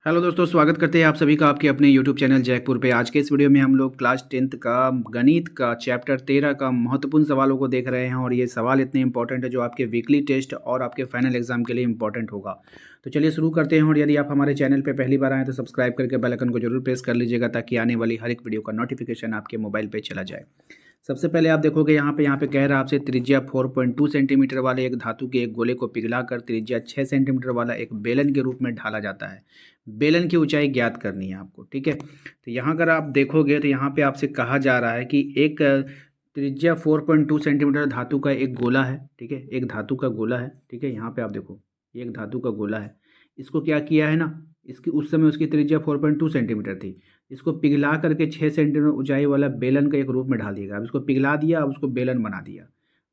Hello दोस्तों, स्वागत करते हैं आप सभी का आपके अपने यूट्यूब चैनल जैकपुर पे। आज के इस वीडियो में हम लोग क्लास 10th का गणित का चैप्टर 13 का महत्वपूर्ण सवालों को देख रहे हैं और ये सवाल इतने इंपॉर्टेंट है जो आपके वीकली टेस्ट और आपके फाइनल एग्जाम के लिए इंपॉर्टेंट होगा। तो चलिए शुरू करते हैं। और यदि आप हमारे चैनल पर पहली बार आएँ तो सब्सक्राइब करके बेल आइकन को जरूर प्रेस कर लीजिएगा ताकि आने वाली हर एक वीडियो का नोटिफिकेशन आपके मोबाइल पर चला जाए। सबसे पहले आप देखोगे यहाँ पे कह रहा है आपसे त्रिज्या 4.2 सेंटीमीटर वाले एक धातु के एक गोले को पिघलाकर त्रिज्या 6 सेंटीमीटर वाला एक बेलन के रूप में ढाला जाता है। बेलन की ऊंचाई ज्ञात करनी है आपको, ठीक है। तो यहाँ अगर आप देखोगे तो यहाँ पे आपसे कहा जा रहा है कि एक त्रिज्या 4.2 सेंटीमीटर धातु का एक गोला है, ठीक है। एक धातु का गोला है, ठीक है। यहाँ पे आप देखो एक धातु का गोला है। इसको क्या किया है ना, इसकी उस समय उसकी त्रिज्या 4.2 सेंटीमीटर थी। इसको पिघला करके 6 सेंटीमीटर ऊंचाई वाला बेलन का एक रूप में ढाल दिया। अब इसको पिघला दिया, अब उसको बेलन बना दिया।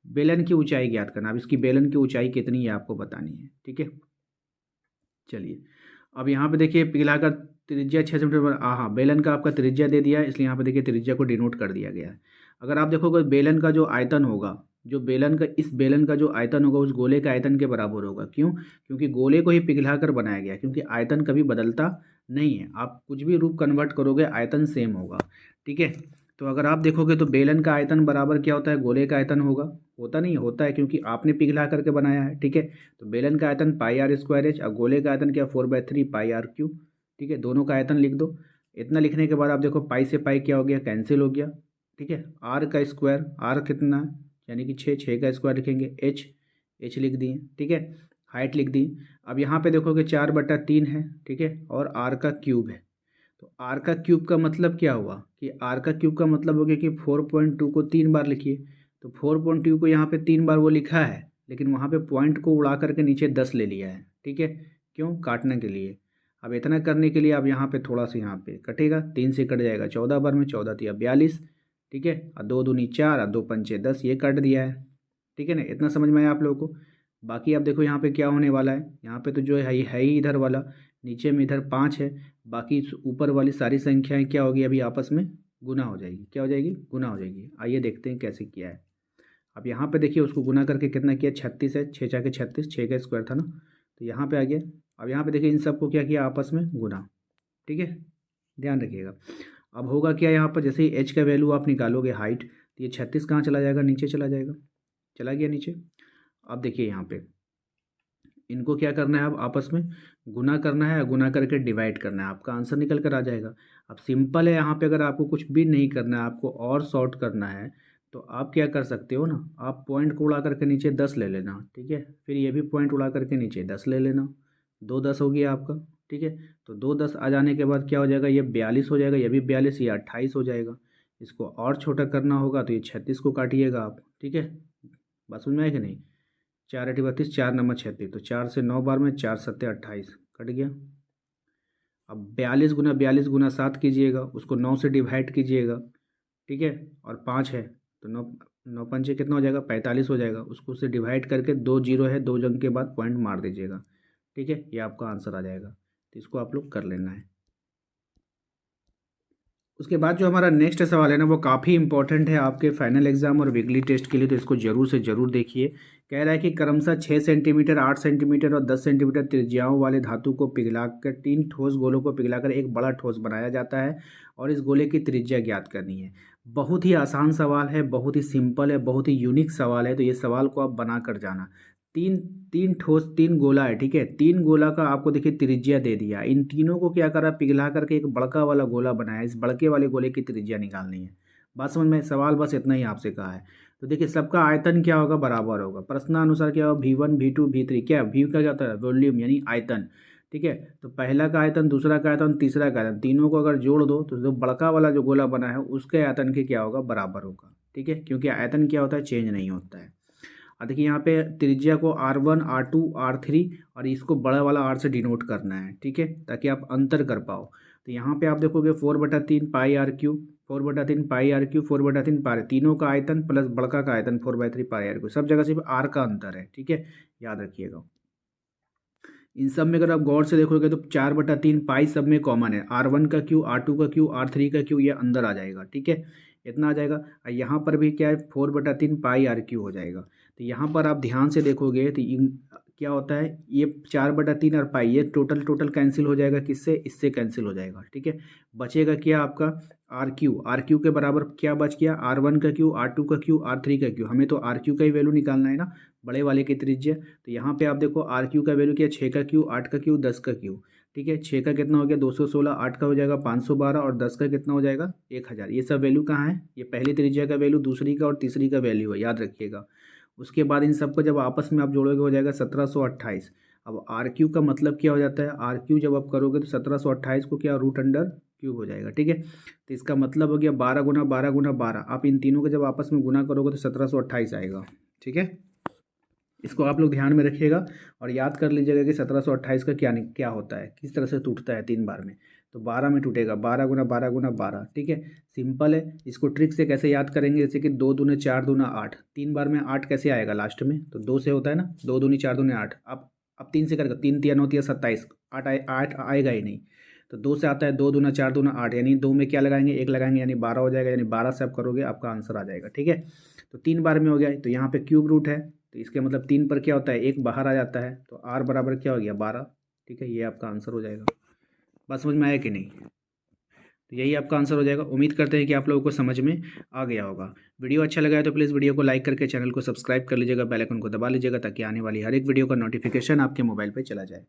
बेलन की ऊंचाई ज्ञात करना। अब इसकी बेलन की ऊंचाई कितनी है आपको बतानी है, ठीक है। चलिए अब यहाँ पे देखिए पिघलाकर त्रिज्या 6 सेंटीमीटर, हाँ बेलन का आपका त्रिज्या दे दिया है, इसलिए यहाँ पे देखिए त्रिज्या को डिनोट कर दिया गया है। अगर आप देखोगे बेलन का जो आयतन होगा, जो बेलन का इस बेलन का जो आयतन होगा उस गोले का आयतन के बराबर होगा। क्यों? क्योंकि गोले को ही पिघला कर बनाया गया, क्योंकि आयतन कभी बदलता नहीं है। आप कुछ भी रूप कन्वर्ट करोगे आयतन सेम होगा, ठीक है। तो अगर आप देखोगे तो बेलन का आयतन बराबर क्या होता है, गोले का आयतन होगा। होता नहीं होता है, क्योंकि आपने पिघला करके बनाया है, ठीक है। तो बेलन का आयतन पाई आर स्क्वायर एच और गोले का आयतन क्या 4/3 पाई आर क्यू, ठीक है। दोनों का आयतन लिख दो। इतना लिखने के बाद आप देखो पाई से पाई क्या हो गया, कैंसिल हो गया, ठीक है। आर का स्क्वायर, आर कितना है यानी कि 6 का स्क्वायर लिखेंगे, एच लिख दिए, ठीक है। हाइट लिख दी। अब यहाँ पे देखोगे 4/3 है, ठीक है, और आर का क्यूब है। तो आर का क्यूब का मतलब क्या हुआ कि आर का क्यूब का मतलब हो गया कि 4.2 को 3 बार लिखिए। तो 4.2 को यहाँ पे 3 बार वो लिखा है, लेकिन वहाँ पे पॉइंट को उड़ा करके नीचे 10 ले लिया है, ठीक है। क्यों? काटने के लिए। अब इतना करने के लिए अब यहाँ पे थोड़ा सा यहाँ पे कटेगा, 3 से कट जाएगा 14 बार में, 14 तिया 42, ठीक है। और 2 दूनी 4 और 2 पंचे 10, ये काट दिया है, ठीक है ना। इतना समझ में आया आप लोगों को। बाकी आप देखो यहाँ पे क्या होने वाला है, यहाँ पे तो जो है ही इधर वाला, नीचे में इधर 5 है। बाकी ऊपर वाली सारी संख्याएं क्या होगी, अभी आपस में गुना हो जाएगी। क्या हो जाएगी? गुना हो जाएगी। आइए देखते हैं कैसे किया है। अब यहाँ पे देखिए उसको गुना करके कितना किया, 36 है, 6 4 36, 6 का स्क्वायर था ना, तो यहाँ पे आ गया। अब यहाँ पे देखिए इन सबको क्या किया, आपस में गुना, ठीक है। ध्यान रखिएगा। अब होगा क्या, यहाँ पर जैसे ही एच का वैल्यू आप निकालोगे हाइट, तो ये 36 कहाँ चला जाएगा, नीचे चला जाएगा, चला गया नीचे। अब देखिए यहाँ पे इनको क्या करना है, अब आपस में गुना करना है, गुना करके डिवाइड करना है, आपका आंसर निकल कर आ जाएगा। अब सिंपल है, यहाँ पे अगर आपको कुछ भी नहीं करना है, आपको और सॉर्ट करना है, तो आप क्या कर सकते हो ना, आप पॉइंट को उड़ा करके नीचे 10 ले लेना, ठीक है। फिर ये भी पॉइंट उड़ा करके नीचे 10 ले लेना, 2 10 हो गया आपका, ठीक है। तो 2 10 आ जाने के बाद क्या हो जाएगा, ये 42 हो जाएगा, ये भी 42, ये 28 हो जाएगा। इसको और छोटा करना होगा तो ये 36 को काटिएगा आप, ठीक है। बात समझ में आए कि नहीं? 4 8 32, 4 9 36, तो 4 से 9 बार में 4 7 28 कट गया। अब 42 गुना कीजिएगा, उसको 9 से डिवाइड कीजिएगा, ठीक है। और 5 है तो 9 9 पंचे कितना हो जाएगा, 45 हो जाएगा। उसको उससे डिवाइड करके 2 जीरो है, 2 जंग के बाद पॉइंट मार दीजिएगा, ठीक है। ये आपका आंसर आ जाएगा। तो इसको आप लोग कर लेना है। उसके बाद जो हमारा नेक्स्ट सवाल है ना, वो काफ़ी इंपॉर्टेंट है आपके फाइनल एग्जाम और वीकली टेस्ट के लिए, तो इसको जरूर से जरूर देखिए। कह रहा है कि क्रमशः 6 सेंटीमीटर, 8 सेंटीमीटर और 10 सेंटीमीटर त्रिज्याओं वाले धातु को पिघलाकर 3 ठोस गोलों को पिघलाकर एक बड़ा ठोस बनाया जाता है और इस गोले की त्रिज्या ज्ञात करनी है। बहुत ही आसान सवाल है, बहुत ही सिंपल है, बहुत ही यूनिक सवाल है। तो ये सवाल को आप बना कर जाना। तीन तीन ठोस, तीन गोला है, ठीक है। तीन गोला का आपको देखिए त्रिज्या दे दिया। इन तीनों को क्या करा, पिघला करके एक बड़का वाला गोला बनाया। इस बड़के वाले गोले की त्रिज्या निकालनी है। बात समझ में? सवाल बस इतना ही आपसे कहा है। तो देखिए सबका आयतन क्या होगा, बराबर होगा। प्रश्नानुसार क्या होगा, V1 V2 V3, क्या वी का क्या होता है, वॉल्यूम यानी आयतन, ठीक है। तो पहला का आयतन, दूसरा का आयतन, तीसरा का आयतन, तीनों को अगर जोड़ दो तो जो बड़का वाला जो गोला बना है उसके आयतन के क्या होगा, बराबर होगा, ठीक है। क्योंकि आयतन क्या होता है, चेंज नहीं होता है। और देखिए यहाँ पे त्रिज्या को R1 R2 R3 और इसको बड़ा वाला R से डिनोट करना है, ठीक है, ताकि आप अंतर कर पाओ। तो यहाँ पे आप देखोगे 4/3 pi r cube, 4/3 pi r cube, 4/3 pi, तीनों का आयतन प्लस बड़का का आयतन 4/3 पाई आर क्यू, सब जगह सिर्फ R का अंतर है, ठीक है, याद रखिएगा। इन सब में अगर आप गौर से देखोगे तो 4/3 पाई सब में कॉमन है। R1 का क्यू, R2 का क्यू, R3 का क्यू, ये अंदर आ जाएगा, ठीक है, इतना आ जाएगा। और यहाँ पर भी क्या है, 4/3 पाई आर क्यू हो जाएगा। तो यहाँ पर आप ध्यान से देखोगे तो क्या होता है, ये 4/3 और पाई, ये टोटल कैंसिल हो जाएगा किससे, इससे कैंसिल हो जाएगा। ठीक है, बचेगा क्या आपका आर क्यू के बराबर क्या बच गया, R1 का क्यू, R2 का क्यू, R3 का क्यू। हमें तो आर क्यू का ही वैल्यू निकालना है ना, बड़े वाले की त्रिज्या। तो यहाँ पे आप देखो आर क्यू का वैल्यू क्या, 6 का क्यू, 8 का क्यू, 10 का क्यू। ठीक है, 6 का कितना हो गया 216, 8 का हो जाएगा 512 और 10 का कितना हो जाएगा 1000। ये सब वैल्यू कहाँ है, ये पहली त्रिज्या का वैल्यू, दूसरी का और तीसरी का वैल्यू है, याद रखिएगा। उसके बाद इन सबको जब आपस में आप जोड़ोगे हो जाएगा 1728। अब आर क्यू का मतलब क्या हो जाता है, आर क्यू जब आप करोगे तो 1728 को क्या रूट अंडर क्यूब हो जाएगा। ठीक है, तो इसका मतलब हो गया 12 × 12 × 12। आप इन तीनों को जब आपस में गुना करोगे तो 1728 आएगा। ठीक है, इसको आप लोग ध्यान में रखिएगा और याद कर लीजिएगा कि 1728 का क्या होता है, किस तरह से टूटता है 3 बार में। तो 12 में टूटेगा, 12 × 12 × 12। ठीक है, सिंपल है। इसको ट्रिक से कैसे याद करेंगे, जैसे कि 2 दूने 4 दूना 8, 3 बार में 8 कैसे आएगा लास्ट में, तो 2 से होता है ना, 2 दूनी 4 दूने 8। अब 3 से करेगा, 3 3 9 3 27, 8 आएगा ही नहीं। तो 2 से आता है, 2 दूना 4 दूना 8, यानी 2 में क्या लगाएंगे, 1 लगाएंगे, यानी 12 हो जाएगा। यानी 12 से आप करोगे आपका आंसर आ जाएगा। ठीक है, तो 3 बार में हो गया, तो यहाँ पे क्यूब रूट है, तो इसके मतलब 3 पर क्या होता है, 1 बाहर आ जाता है, तो R बराबर क्या हो गया 12। ठीक है, ये आपका आंसर हो जाएगा। बात समझ में आया कि नहीं, तो यही आपका आंसर हो जाएगा। उम्मीद करते हैं कि आप लोगों को समझ में आ गया होगा। वीडियो अच्छा लगा है तो प्लीज़ वीडियो को लाइक करके चैनल को सब्सक्राइब कर लीजिएगा, बेल आइकन को दबा लीजिएगा, ताकि आने वाली हर एक वीडियो का नोटिफिकेशन आपके मोबाइल पर चला जाए।